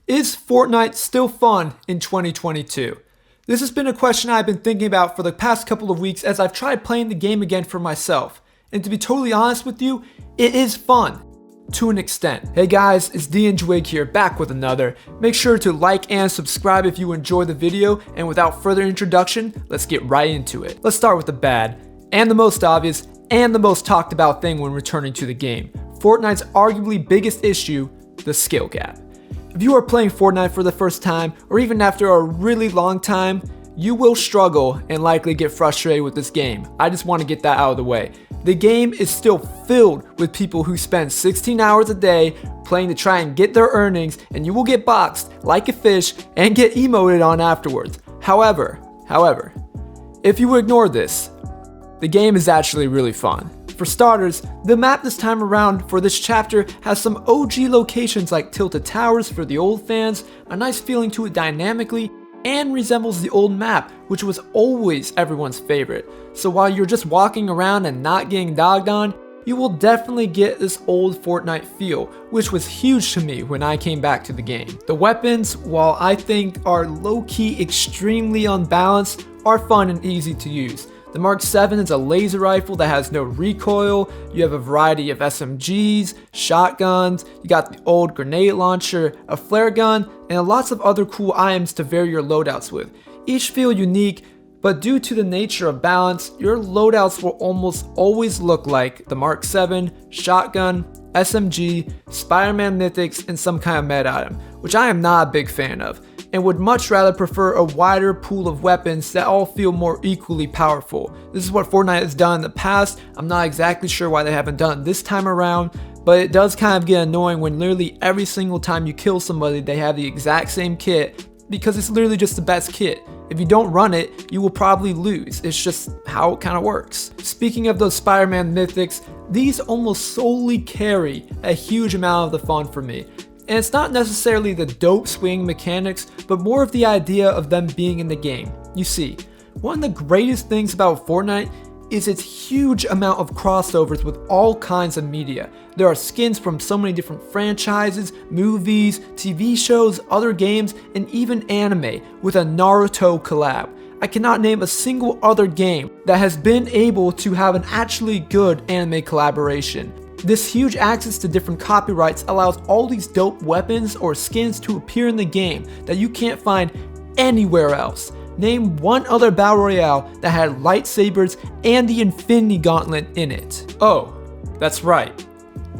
Is Fortnite still fun in 2022? This has been a question I've been thinking about for the past couple of weeks as I've tried playing the game again for myself. And to be totally honest with you, it is fun. To an extent. Hey guys, it's DNDwigg here, back with another. Make sure to like and subscribe if you enjoy the video, and without further introduction, let's get right into it. Let's start with the bad, and the most obvious, and the most talked about thing when returning to the game. Fortnite's arguably biggest issue, the skill gap. If you are playing Fortnite for the first time, or even after a really long time, you will struggle and likely get frustrated with this game. I just want to get that out of the way. The game is still filled with people who spend 16 hours a day playing to try and get their earnings, and you will get boxed like a fish and get emoted on afterwards. However, if you ignore this, the game is actually really fun. For starters, the map this time around for this chapter has some OG locations like Tilted Towers for the old fans, a nice feeling to it dynamically, and resembles the old map, which was always everyone's favorite. So while you're just walking around and not getting dogged on, you will definitely get this old Fortnite feel, which was huge to me when I came back to the game. The weapons, while I think are low-key extremely unbalanced, are fun and easy to use. The Mark 7 is a laser rifle that has no recoil. You have a variety of SMGs, shotguns, you got the old grenade launcher, a flare gun, and lots of other cool items to vary your loadouts with. Each feel unique, but due to the nature of balance, your loadouts will almost always look like the Mark 7, shotgun, SMG, Spider-Man mythics, and some kind of med item, which I am not a big fan of, and would much rather prefer a wider pool of weapons that all feel more equally powerful. This is what Fortnite has done in the past. I'm not exactly sure why they haven't done it this time around, but it does kind of get annoying when literally every single time you kill somebody, they have the exact same kit, because it's literally just the best kit. If you don't run it, you will probably lose. It's just how it kind of works. Speaking of those Spider-Man mythics, these almost solely carry a huge amount of the fun for me. And it's not necessarily the dope swing mechanics, but more of the idea of them being in the game. You see, one of the greatest things about Fortnite is its huge amount of crossovers with all kinds of media. There are skins from so many different franchises, movies, TV shows, other games, and even anime with a Naruto collab. I cannot name a single other game that has been able to have an actually good anime collaboration. This huge access to different copyrights allows all these dope weapons or skins to appear in the game that you can't find anywhere else. Name one other battle royale that had lightsabers and the Infinity Gauntlet in it. Oh, that's right.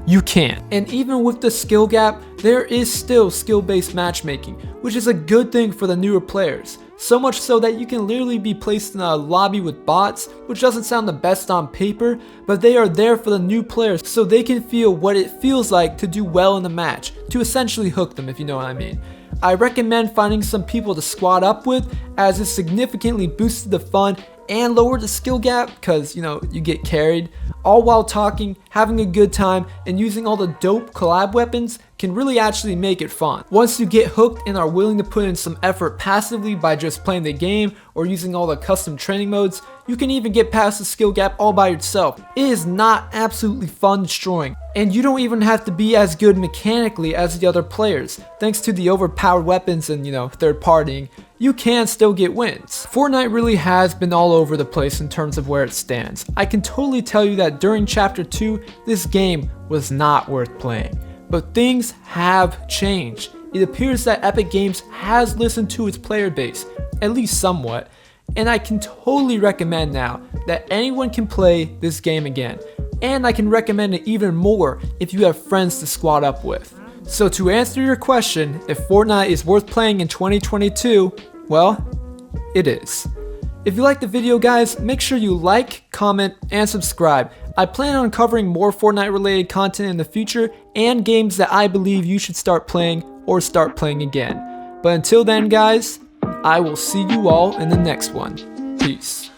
You can't. And even with the skill gap, there is still skill-based matchmaking, which is a good thing for the newer players. So much so that you can literally be placed in a lobby with bots, which doesn't sound the best on paper, but they are there for the new players so they can feel what it feels like to do well in the match, to essentially hook them, if you know what I mean. I recommend finding some people to squad up with, as it significantly boosted the fun and lowered the skill gap because, you get carried, all while talking, having a good time, and using all the dope collab weapons can really actually make it fun. Once you get hooked and are willing to put in some effort passively by just playing the game or using all the custom training modes, you can even get past the skill gap all by yourself. It is not absolutely fun destroying, and you don't even have to be as good mechanically as the other players. Thanks to the overpowered weapons and, third partying, you can still get wins. Fortnite really has been all over the place in terms of where it stands. I can totally tell you that during Chapter 2, this game was not worth playing. But things have changed. It appears that Epic Games has listened to its player base, at least somewhat, and I can totally recommend now that anyone can play this game again. And I can recommend it even more if you have friends to squad up with. So to answer your question, if Fortnite is worth playing in 2022, well, it is. If you liked the video guys, make sure you like, comment, and subscribe. I plan on covering more Fortnite related content in the future and games that I believe you should start playing or start playing again. But until then guys, I will see you all in the next one. Peace.